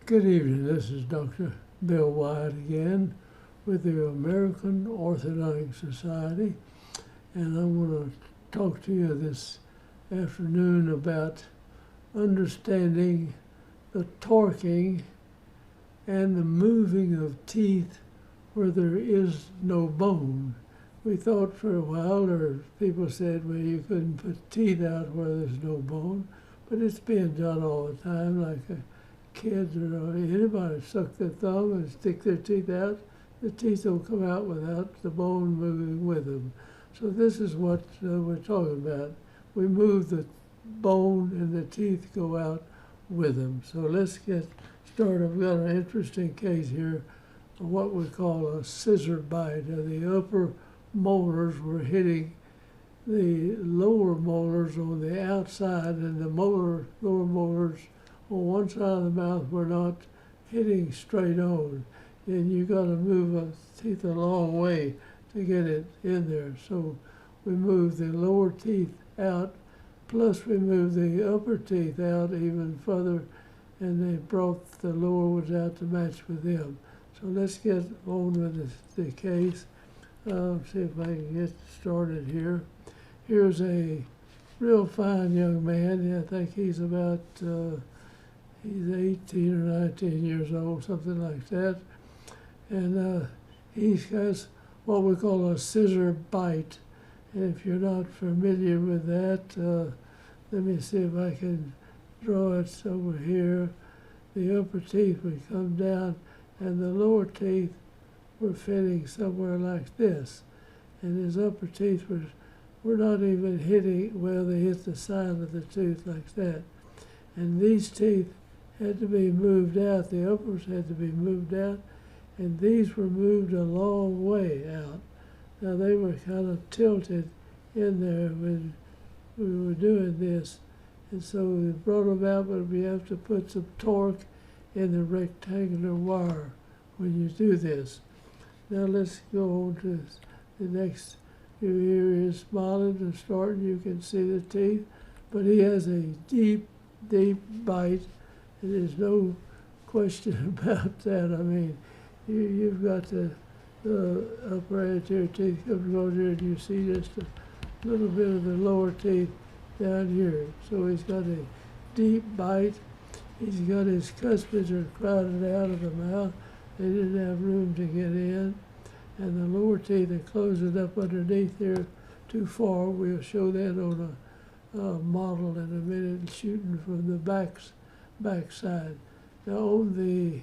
Good evening, this is Dr. Bill Wyatt again with the American Orthodontic Society, and I want to talk to you this afternoon about understanding the torquing and the moving of teeth where there is no bone. We thought for a while, or people said, well, you couldn't put teeth out where there's no bone, but it's being done all the time, like kids or anybody suck their thumb and stick their teeth out. The teeth don't come out without the bone moving with them. So this is what we're talking about. We move the bone and the teeth go out with them. So let's get started. I've got an interesting case here of what we call a scissor bite. The upper molars were hitting the lower molars on the outside, and the lower molars on one side of the mouth were not hitting straight on. And you got to move a teeth a long way to get it in there. So we moved the lower teeth out, plus we moved the upper teeth out even further, and they brought the lower ones out to match with them. So let's get on with the case. See if I can get started here. Here's a real fine young man. I think he's about he's 18 or 19 years old, something like that. And he has what we call a scissor bite. And if you're not familiar with that, let me see if I can draw it over here. The upper teeth would come down, and the lower teeth were fitting somewhere like this. And his upper teeth were not even hitting, well, they hit the side of the tooth like that. And these teeth had to be moved out, the uppers had to be moved out, and these were moved a long way out. Now they were kind of tilted in there when we were doing this, and so we brought them out, but we have to put some torque in the rectangular wire when you do this. Now let's go on to the next. Here he is smiling and starting, you can see the teeth, but he has a deep, deep bite. There's no question about that. I mean, you've got the upper anterior teeth coming on here, and you see just a little bit of the lower teeth down here. So he's got a deep bite. He's got his cuspids are crowded out of the mouth. They didn't have room to get in. And the lower teeth are closing up underneath there too far. We'll show that on a model in a minute, shooting from the back side. Now on the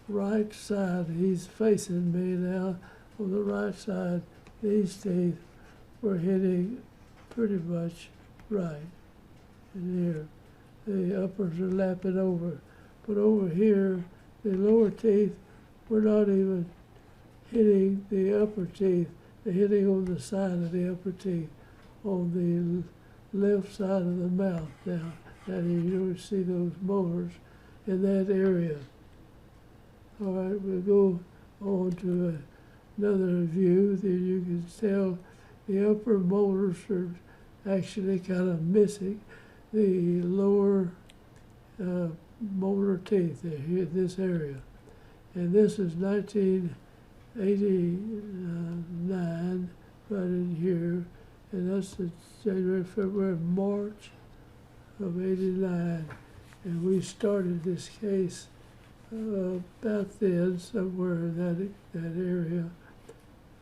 right side, he's facing me now. On the right side, these teeth were hitting pretty much right in here. The uppers are lapping over. But over here, the lower teeth were not even hitting the upper teeth. They're hitting on the side of the upper teeth, on the left side of the mouth now. And you don't see those molars in that area. All right, we'll go on to another view. There you can tell the upper molars are actually kind of missing the lower molar teeth here in this area. And this is 1989, right in here, and that's the January, February, March of '89, and we started this case about then, somewhere in that area.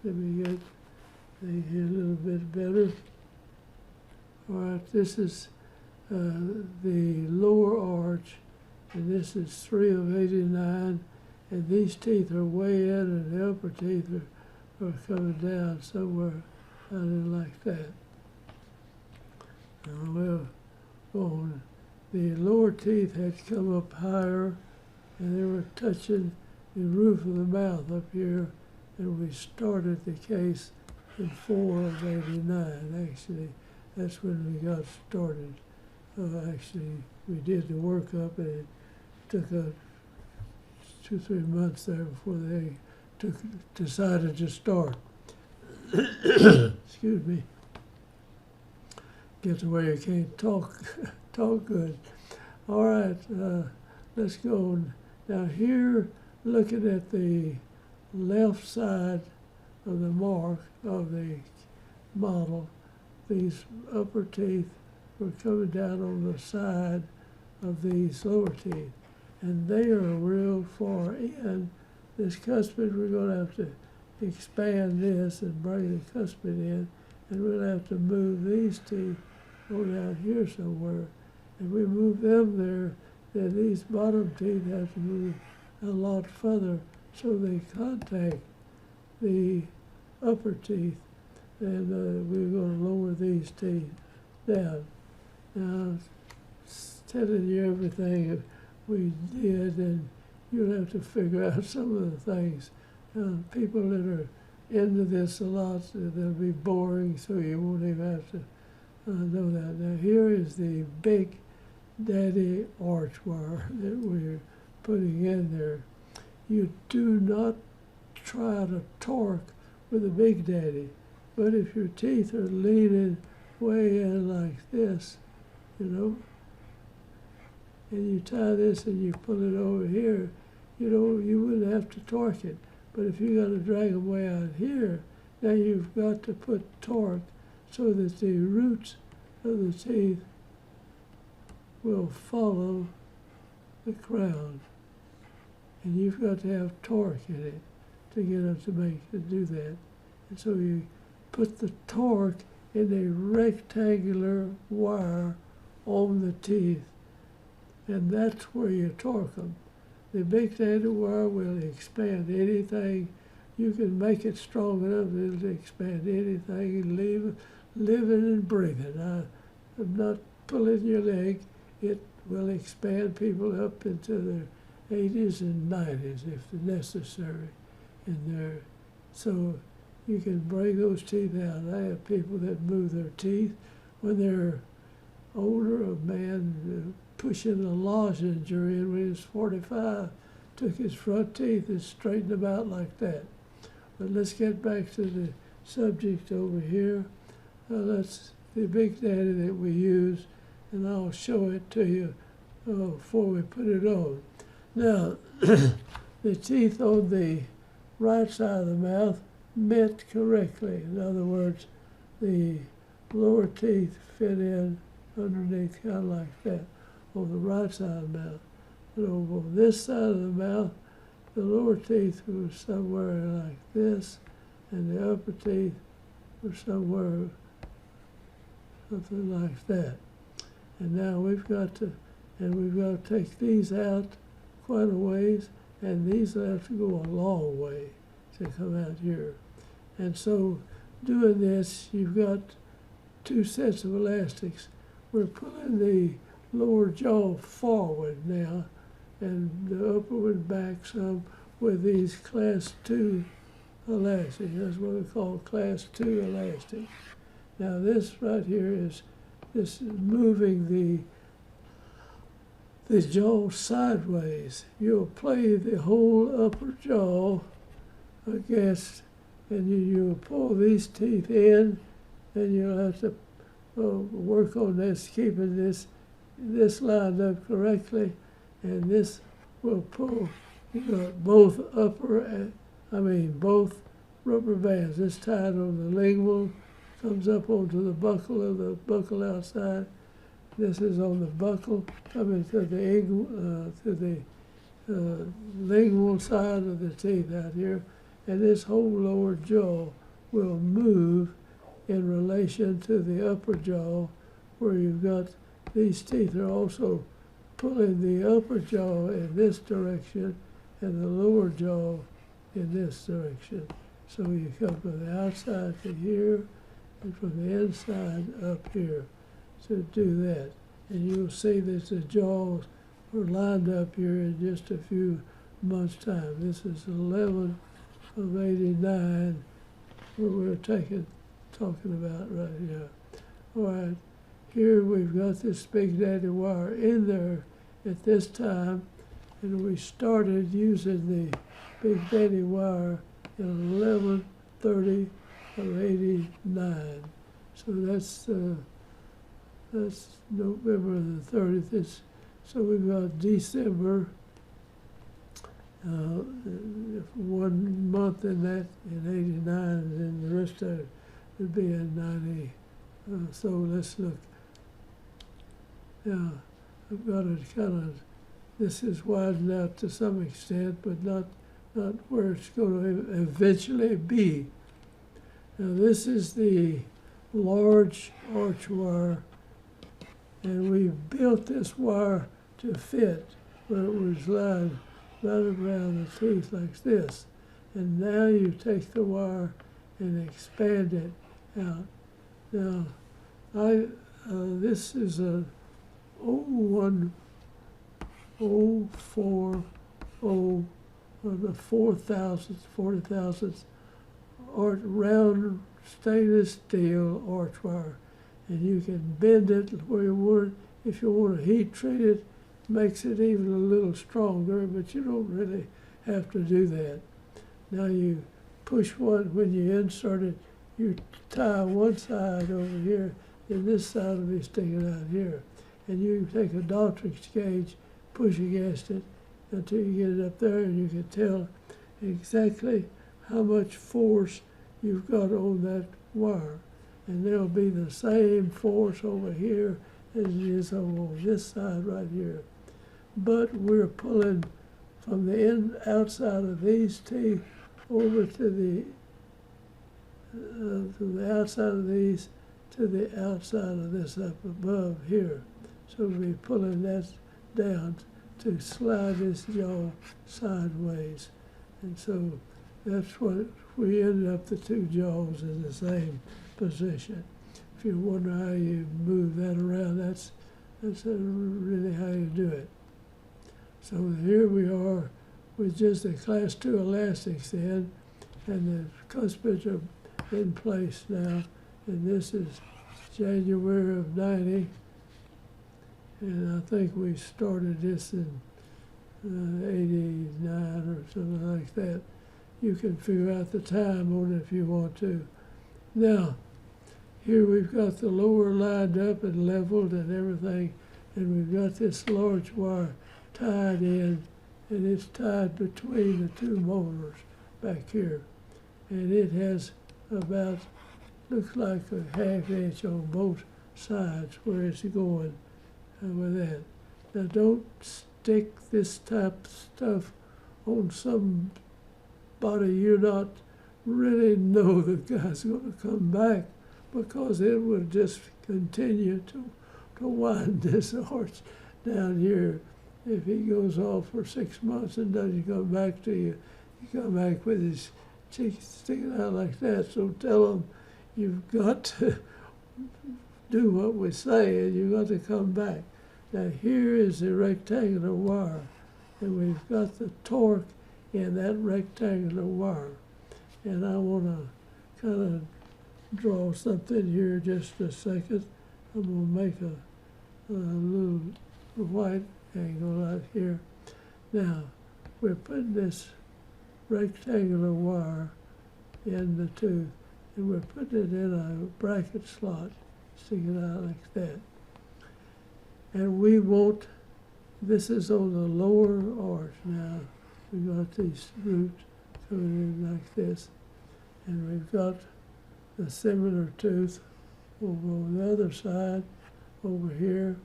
Let me get here a little bit better. All right, this is the lower arch, and this is 3 of '89, and these teeth are way in, and the upper teeth are coming down somewhere out in like that. Now we'll go on. The lower teeth had come up higher, and they were touching the roof of the mouth up here, and we started the case in 4 of '89. Actually, that's when we got started. Actually, we did the workup, and it took 2-3 months there before they decided to start. Excuse me. Get to where you can't talk good. All right, let's go on Now here, looking at the left side of the mark of the model, these upper teeth were coming down on the side of these lower teeth. And they are real far in. This cuspid, we're going to have to expand this and bring the cuspid in, and we'll have to move these teeth on down here somewhere. If we move them there, then these bottom teeth have to move a lot further so they contact the upper teeth, and we're going to lower these teeth down. Now, telling you everything we did, and you'll have to figure out some of the things. People that are into this a lot, they'll be boring, so you won't even have to know that. Now here is the Big Daddy arch wire that we're putting in there. You do not try to torque with a Big Daddy, but if your teeth are leaning way in like this, you know, and you tie this and you pull it over here, you wouldn't have to torque it. But if you got to drag them way out here, now you've got to put torque so that the roots of the teeth will follow the crown. And you've got to have torque in it to get them to do that. And so you put the torque in a rectangular wire on the teeth, and that's where you torque them. The Big Daddy wire will expand anything. You can make it strong enough, it'll expand anything, living and breathing. I'm not pulling your leg. It will expand people up into their 80s and 90s if necessary in there. So you can bring those teeth out. I have people that move their teeth when they're older. A man pushing a lozenge in when he was 45, took his front teeth and straightened them out like that. But let's get back to the subject over here. That's the Big Daddy that we use, and I'll show it to you before we put it on. Now, the teeth on the right side of the mouth met correctly. In other words, the lower teeth fit in underneath, kind of like that, on the right side of the mouth. But over on this side of the mouth, the lower teeth were somewhere like this, and the upper teeth were somewhere something like that. And now we've got to take these out quite a ways, and these will have to go a long way to come out here. And so doing this, you've got two sets of elastics. We're pulling the lower jaw forward now, and the upper one back some with these class 2 elastics. That's what we call class 2 elastic. Now this right here is moving the jaw sideways. You'll play the whole upper jaw against, and you'll pull these teeth in, and you'll have to work on this, keeping this lined up correctly, and this will pull. You got both both rubber bands. This tied on the lingual, comes up onto the buckle outside. This is on the buckle, coming to the lingual side of the teeth out here, and this whole lower jaw will move in relation to the upper jaw, where you've got these teeth are also pulling the upper jaw in this direction and the lower jaw in this direction. So you come from the outside to here and from the inside up here to do that. And you'll see that the jaws are lined up here in just a few months' time. This is 11 of 89, where we're talking about right here. All right, here we've got this Big Daddy wire in there at this time, and we started using the Big Daddy wire in 11/30 of 89. So that's November the 30th. So we've got December 1 month in that in 89, and then the rest of it would be in 90. So let's look. Now, I've got to kind of, this is widened out to some extent, but not where it's going to eventually be. Now, this is the large arch wire, and we built this wire to fit where it was lined right around the tooth like this. And now you take the wire and expand it out. Now, this is a 01040, the 40 thousandths round stainless steel arch wire, and you can bend it where you want it. If you want to heat treat it, makes it even a little stronger, but you don't really have to do that. Now you push one, when you insert it, you tie one side over here, and this side will be sticking out here. And you take a Doctrix gauge, push against it until you get it up there, and you can tell exactly how much force you've got on that wire. And there'll be the same force over here as it is on this side right here. But we're pulling from the outside of these teeth over to the outside of these to the outside of this up above here. So we're pulling that down to slide this jaw sideways. And so that's what we end up, the two jaws in the same position. If you wonder how you move that around, that's really how you do it. So here we are with just the class 2 elastics in, and the cuspids are in place now. And this is January of 90. And I think we started this in 89 or something like that. You can figure out the time on it if you want to. Now, here we've got the lower lined up and leveled and everything, and we've got this large wire tied in, and it's tied between the two molars back here. And it has about, looks like a ½ inch on both sides where it's going with that. Now don't stick this type of stuff on somebody you not really know the guy's going to come back, because it will just continue to wind this arch down here. If he goes off for 6 months and doesn't come back to you, he come back with his cheeks sticking out like that. So tell him you've got to do what we say, and you've got to come back. Now here is the rectangular wire, and we've got the torque in that rectangular wire. And I want to kind of draw something here just a second. I'm going to make a little white angle out here. Now, we're putting this rectangular wire in the tooth, and we're putting it in a bracket slot, sticking out like that. And we want, this is on the lower arch now. We've got these roots coming in like this, and we've got the similar tooth over on the other side, over here,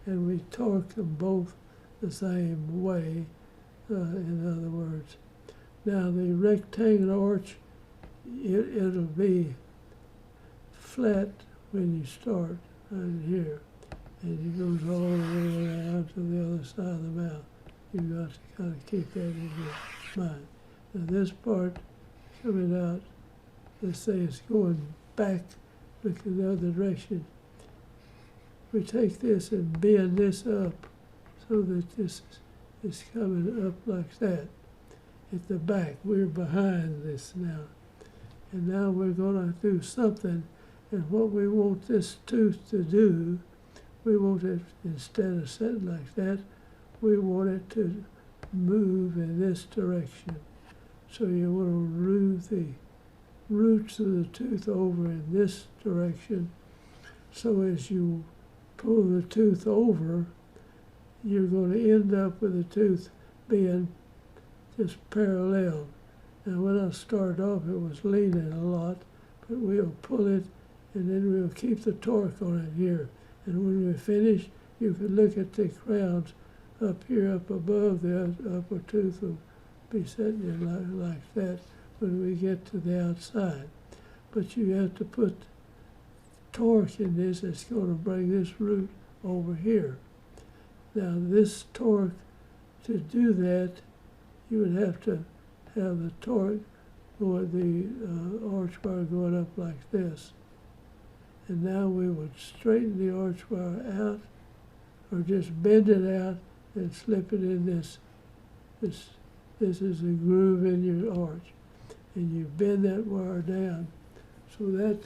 and we torque them both the same way, in other words. Now the rectangular arch, it'll be flat when you start right here, and it goes all the way around to the other side of the mouth. You've got to kind of keep that in your mind. Now this part coming out, let's say it's going back, look in the other direction. We take this and bend this up so that this is coming up like that. At the back, we're behind this now. And now we're going to do something, and what we want this tooth to do, we want it, instead of sitting like that, we want it to move in this direction. So you want to move the roots of the tooth over in this direction. So as you pull the tooth over, you're going to end up with the tooth being just parallel. Now when I started off, it was leaning a lot, but we'll pull it, and then we'll keep the torque on it here. And when we finish, you can look at the crowns up here, up above. The upper tooth will be sitting there like that when we get to the outside. But you have to put torque in this that's going to bring this root over here. Now this torque, to do that, you would have to have the torque or the arch wire going up like this. And now we would straighten the arch wire out, or just bend it out and slip it in this. This is the groove in your arch. And you bend that wire down so that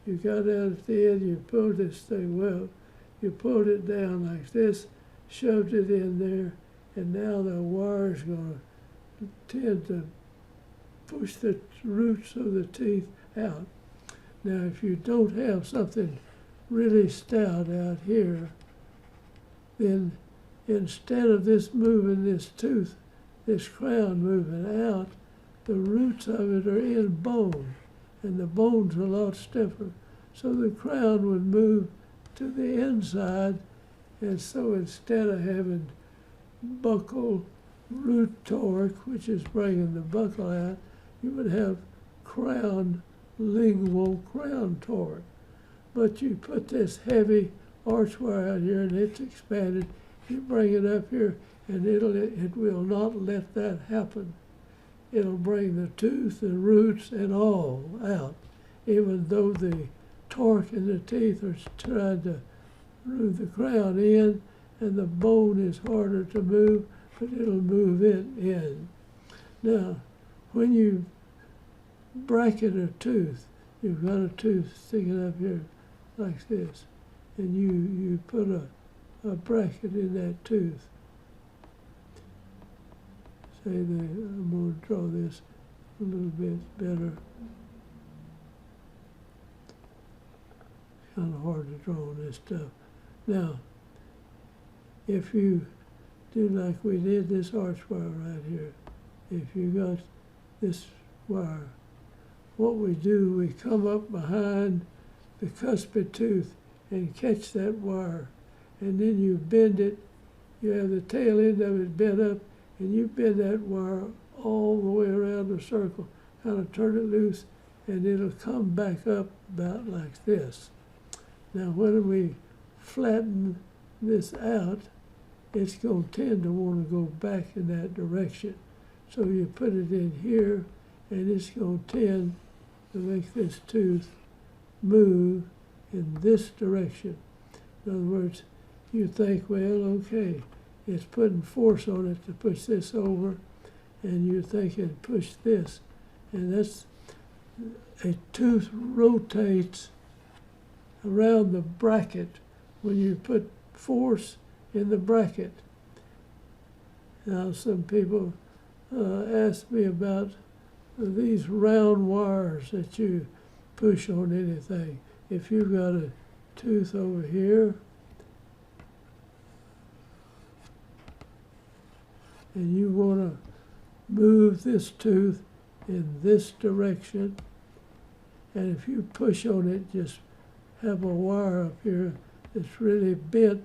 you got out at the end, you pulled this thing, well, you pulled it down like this, shoved it in there, and now the wire's going to tend to push the roots of the teeth out. Now, if you don't have something really stout out here, then instead of this moving this tooth, this crown moving out, the roots of it are in bone, and the bone's a lot stiffer. So the crown would move to the inside, and so instead of having buccal root torque, which is bringing the buccal out, you would have lingual crown torque. But you put this heavy arch wire out here, and it's expanded. You bring it up here, and it will not let that happen. It'll bring the tooth, the roots, and all out, even though the torque in the teeth are trying to move the crown in, and the bone is harder to move, but it'll move it in. Now, when you bracket a tooth, you've got a tooth sticking up here like this, and you put a bracket in that tooth. I'm going to draw this a little bit better. It's kind of hard to draw on this stuff. Now, if you do like we did this arch wire right here, if you got this wire, what we do, we come up behind the cuspid tooth and catch that wire, and then you bend it. You have the tail end of it bent up, and you bend that wire all the way around the circle, kind of turn it loose, and it'll come back up about like this. Now, when we flatten this out, it's going to tend to want to go back in that direction. So you put it in here, and it's going to tend to make this tooth move in this direction. In other words, you think, well, okay, it's putting force on it to push this over, and you think it push this. And that's, a tooth rotates around the bracket when you put force in the bracket. Now, some people ask me about these round wires that you push on anything. If you've got a tooth over here, and you want to move this tooth in this direction, and if you push on it, just have a wire up here that's really bent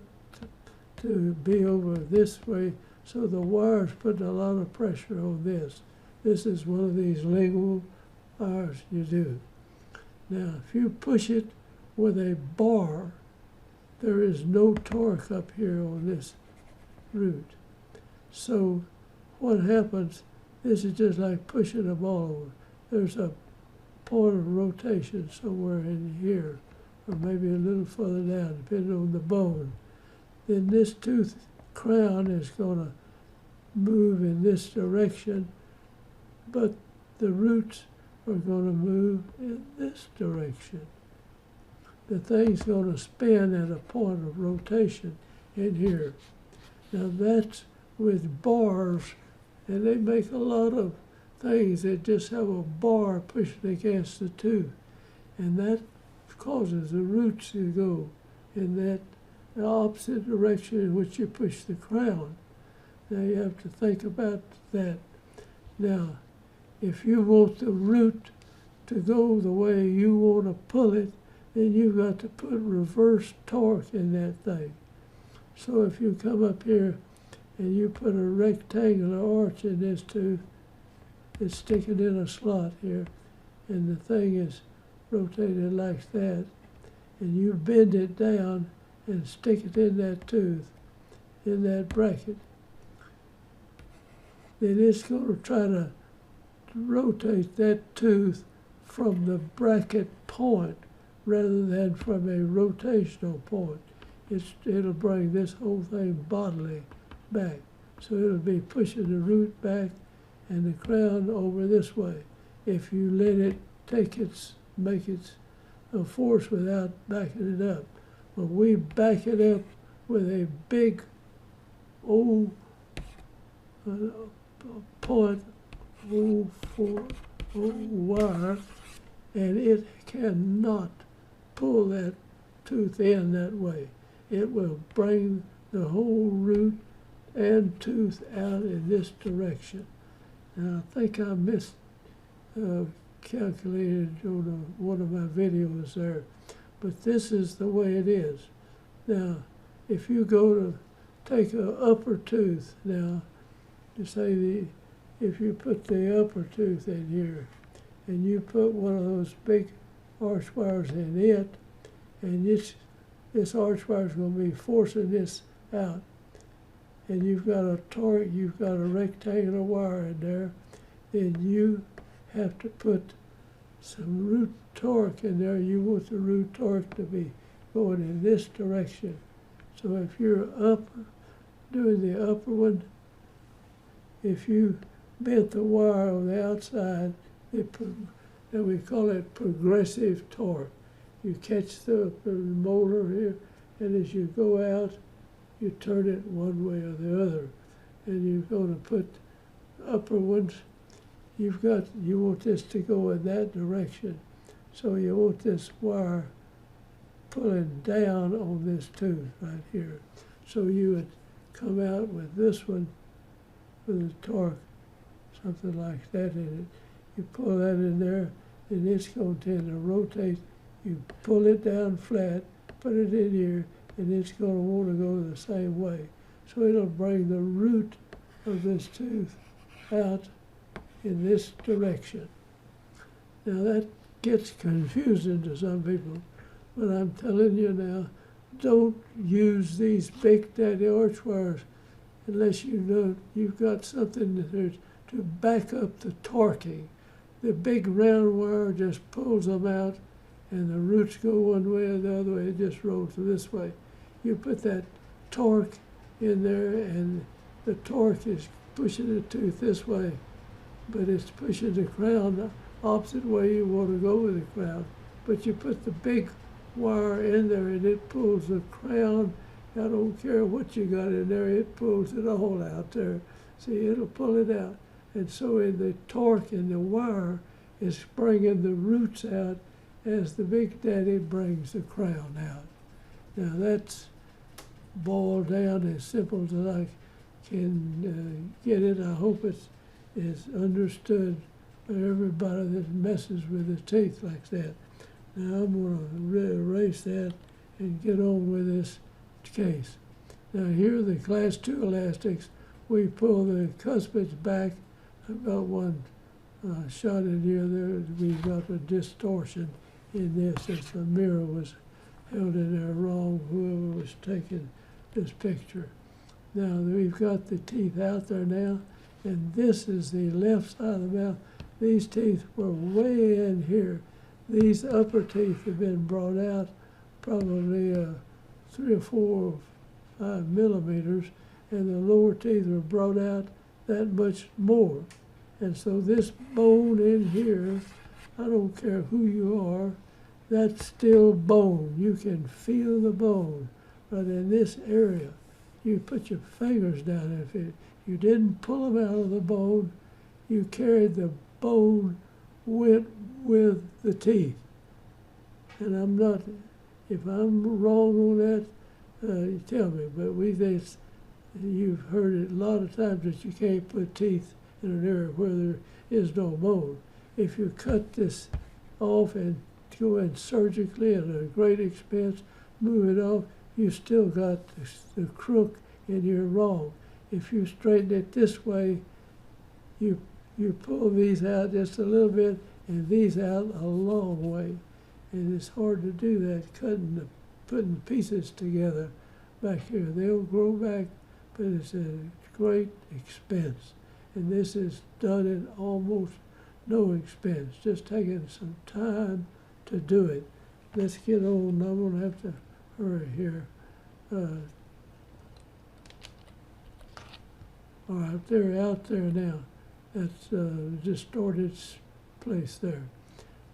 to be over this way, so the wire's putting a lot of pressure on this. This is one of these lingual wires you do. Now, if you push it with a bar, there is no torque up here on this root. So what happens, this is just like pushing a ball over. There's a point of rotation somewhere in here, or maybe a little further down, depending on the bone. Then this tooth crown is going to move in this direction, but the roots are going to move in this direction. The thing's going to spin at a point of rotation in here. Now that's with bars, and they make a lot of things that just have a bar pushing against the tooth, and that causes the roots to go in that opposite direction in which you push the crown. Now you have to think about that. Now, if you want the root to go the way you want to pull it, then you've got to put reverse torque in that thing. So if you come up here and you put a rectangular arch in this tooth, it's sticking in a slot here, and the thing is rotated like that, and you bend it down and stick it in that tooth, in that bracket, then it's going to try to rotate that tooth from the bracket point rather than from a rotational point. It'll bring this whole thing bodily back. So it'll be pushing the root back and the crown over this way. If you let it make its force without backing it up. But we back it up with a big old .04 wire, and it cannot pull that tooth in that way. It will bring the whole root and tooth out in this direction. Now, I think I miscalculated on one of my videos there, but this is the way it is. Now, if you go to take an upper tooth, now, to say if you put the upper tooth in here, and you put one of those big arch wires in it, and this arch wire is going to be forcing this out, and you've got a rectangular wire in there, then you have to put some root torque in there. You want the root torque to be going in this direction. So if you're doing the upper one, if you bent the wire on the outside, and we call it progressive torque. You catch the molar here, and as you go out, you turn it one way or the other. And you're going to put upper ones, you want this to go in that direction. So you want this wire pulling down on this tooth right here. So you would come out with this one with a torque, something like that in it. You pull that in there, and it's going to tend to rotate. You pull it down flat, put it in here, and it's going to want to go the same way. So it'll bring the root of this tooth out in this direction. Now that gets confusing to some people, but I'm telling you now, don't use these big daddy arch wires unless you know you've got something to back up the torquing. The big round wire just pulls them out, and the roots go one way or the other way. It just rolls this way. You put that torque in there, and the torque is pushing the tooth this way, but it's pushing the crown the opposite way you want to go with the crown. But you put the big wire in there, and it pulls the crown. I don't care what you got in there, it pulls it all out there. See, it'll pull it out. And so in the torque in the wire is bringing the roots out as the big daddy brings the crown out. Now that's boiled down as simple as I can get it. I hope it is understood by everybody that messes with the teeth like that. Now I'm going to erase that and get on with this case. Now here are the class 2 elastics. We pull the cuspids back. I've got one shot in here. We've got a distortion in this as the mirror was held in there wrong, whoever was taking this picture. Now we've got the teeth out there now, and this is the left side of the mouth. These teeth were way in here. These upper teeth have been brought out probably 3 or 4 or 5 millimeters, and the lower teeth were brought out that much more. And so this bone in here, I don't care who you are, that's still bone. You can feel the bone. But in this area, you put your fingers down. If you didn't pull them out of the bone, you carried the bone with the teeth. And I'm not, if I'm wrong on that, you tell me. But you've heard it a lot of times that you can't put teeth in an area where there is no bone. If you cut this off and go in surgically at a great expense, move it off, you still got the crook and you're wrong. If you straighten it this way, you pull these out just a little bit and these out a long way. And it's hard to do that, putting the pieces together back here. They'll grow back, but it's a great expense. And this is done at almost no expense, just taking some time to do it. Let's get on. I'm going to have to hurry here. All right, they're out there now. That's distorted place there.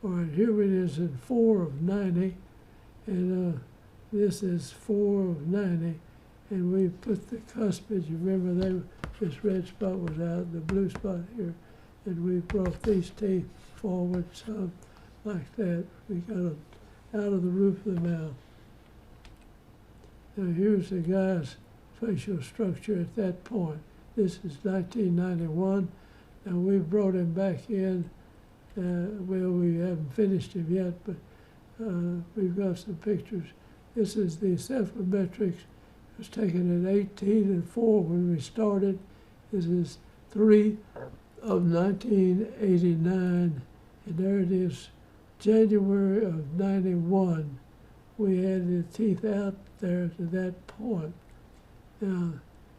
All right, here it is in 4 of 90, and this is 4 of 90, and we put the cuspids. You remember this red spot was out, the blue spot here, and we brought these teeth forward some like that. We got them out of the roof of the mouth. Now here's the guy's facial structure at that point. This is 1991, and we brought him back in. Well, we haven't finished him yet, but we've got some pictures. This is the cephalometrics. It was taken at 18 and 4 when we started. This is 3 of 1989, and there it is, January of 91. We had the teeth out there to that point. Now,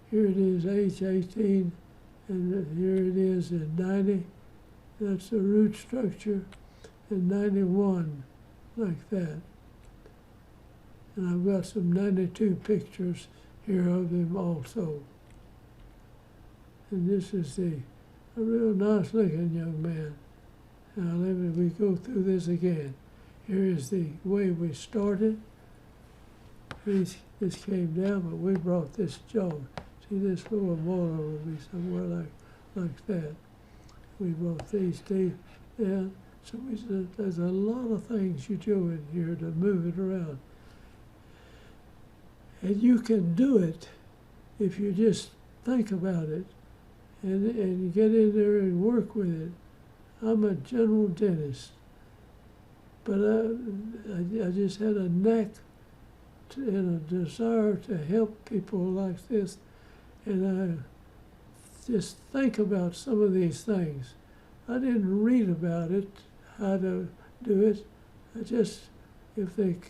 here it is, age 18, and here it is in 90. That's the root structure, and 91, like that. And I've got some 92 pictures here of him also. And this is a real nice looking young man. Now we go through this again. Here is the way we started. This came down, but we brought this jaw. See this lower molar will be somewhere like that. We brought these teeth down. So there's a lot of things you do in here to move it around. And you can do it if you just think about it and get in there and work with it. I'm a general dentist, but I just had a knack and a desire to help people like this, and I just think about some of these things. I didn't read about it, how to do it. I just, if it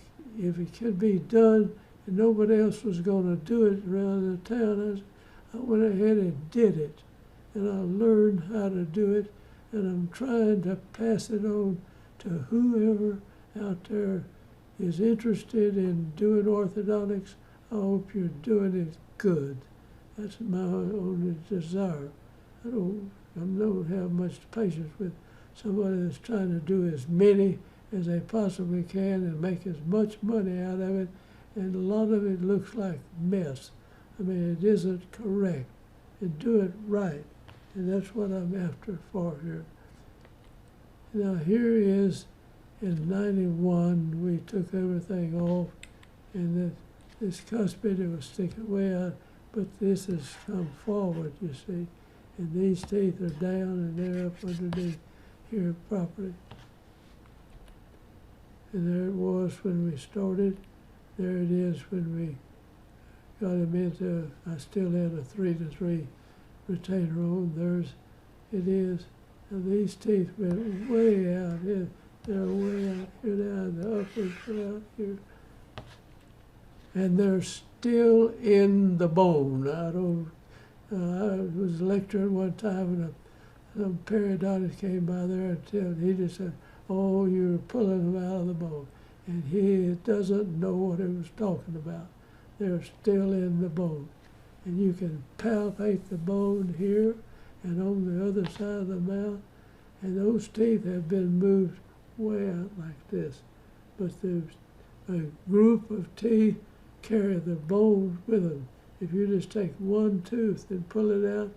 could be done and nobody else was going to do it around the town, I went ahead and did it, and I learned how to do it. And I'm trying to pass it on to whoever out there is interested in doing orthodontics. I hope you're doing it good. That's my only desire. I don't have much patience with somebody that's trying to do as many as they possibly can and make as much money out of it, and a lot of it looks like mess. I mean, it isn't correct. And do it right. And that's what I'm after for here. Now here is in 91, we took everything off, and this cuspid, it was sticking way out, but this has come forward, you see. And these teeth are down and they're up underneath here properly. And there it was when we started. There it is when we got him into, I still had a 3-to-3 retainer on. There's it is. And these teeth went way out here. They're way out here now. The uppers are out here. And they're still in the bone. I was lecturing one time, and some periodontist came by there and he just said, "Oh, you're pulling them out of the bone." And he doesn't know what he was talking about. They're still in the bone. And you can palpate the bone here and on the other side of the mouth, and those teeth have been moved way out like this. But there's a group of teeth carry the bone with them. If you just take one tooth and pull it out,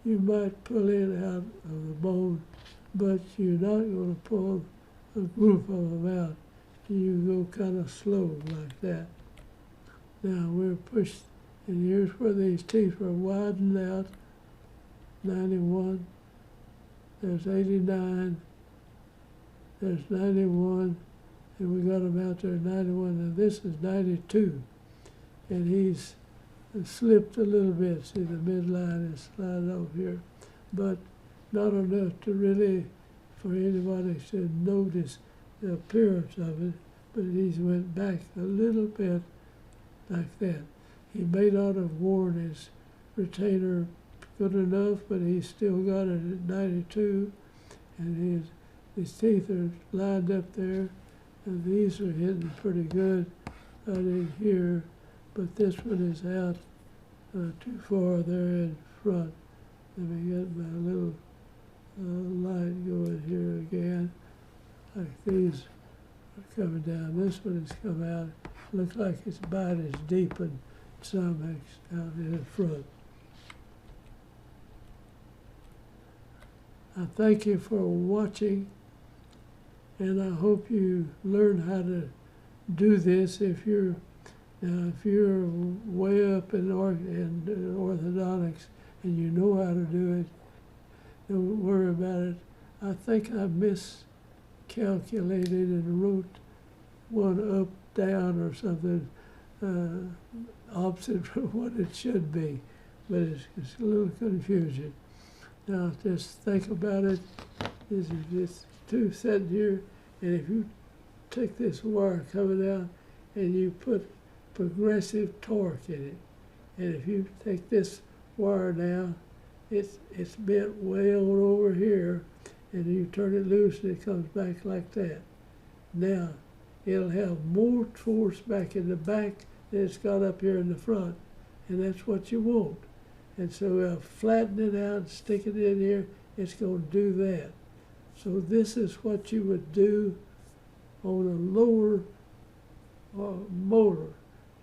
you might pull it out of the bone, but you're not going to pull a group of them out. You go kind of slow like that. Now we're pushed, and here's where these teeth were widened out, 91, there's 89, there's 91, and we got him out there 91, and this is 92. And he's slipped a little bit. See, the midline is sliding off here, but not enough to really, for anybody to notice the appearance of it, but he's went back a little bit like that. He may not have worn his retainer good enough, but he's still got it at 92, and his teeth are lined up there, and these are hitting pretty good right in here, but this one is out too far there in front. Let me get my little light going here again. Like these are coming down. This one has come out. Looks like its bite is deepened some out in front. I thank you for watching, and I hope you learn how to do this. If you're way up in orthodontics and you know how to do it, don't worry about it. I think I miscalculated and wrote one up, down, or something opposite from what it should be, but it's a little confusion. Now just think about it. This is this two sitting here, and if you take this wire coming out and you put progressive torque in it, and if you take this wire down, it's bent way on over here, and you turn it loose and it comes back like that. Now it'll have more force back in the back than it's got up here in the front, and that's what you want. And so flatten it out and stick it in here, it's going to do that. So this is what you would do on a lower molar.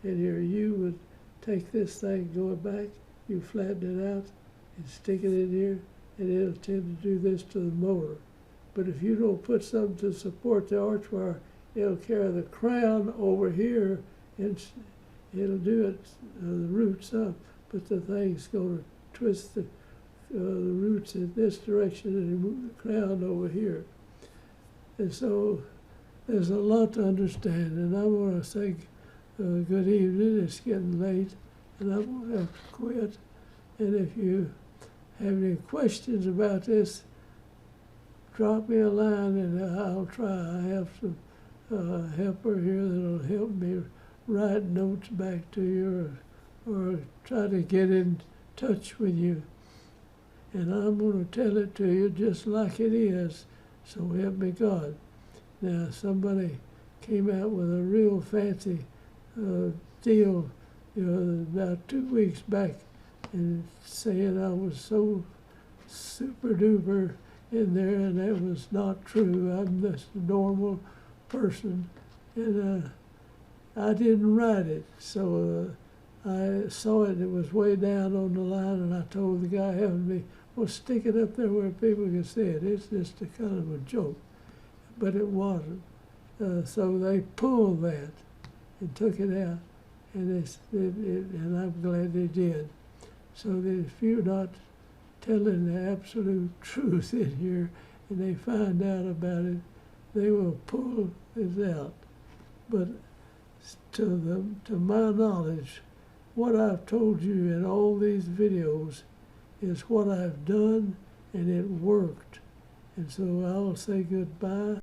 And here you would take this thing going back, you flatten it out and stick it in here, and it'll tend to do this to the molar. But if you don't put something to support the arch wire, it'll carry the crown over here, and it'll do it, the roots up, but the thing's going to twist the roots in this direction and move the crown over here. And so there's a lot to understand, and I want to say good evening. It's getting late, and I'm going to have to quit. And if you have any questions about this, drop me a line, and I'll try. I have some helper here that'll help me write notes back to you, or try to get in touch with you. And I'm going to tell it to you just like it is, so help me God. Now, somebody came out with a real fancy deal, about 2 weeks back, and saying I was so super duper in there, and that was not true. I'm just a normal person, and I didn't write it, so I saw it. It was way down on the line, and I told the guy helping me, well, stick it up there where people can see it. It's just a kind of a joke, but it wasn't. So they pulled that and took it out, and and I'm glad they did. So that if you're not telling the absolute truth in here, and they find out about it, they will pull this out. But to my knowledge, what I've told you in all these videos is what I've done, and it worked. And so I'll say goodbye.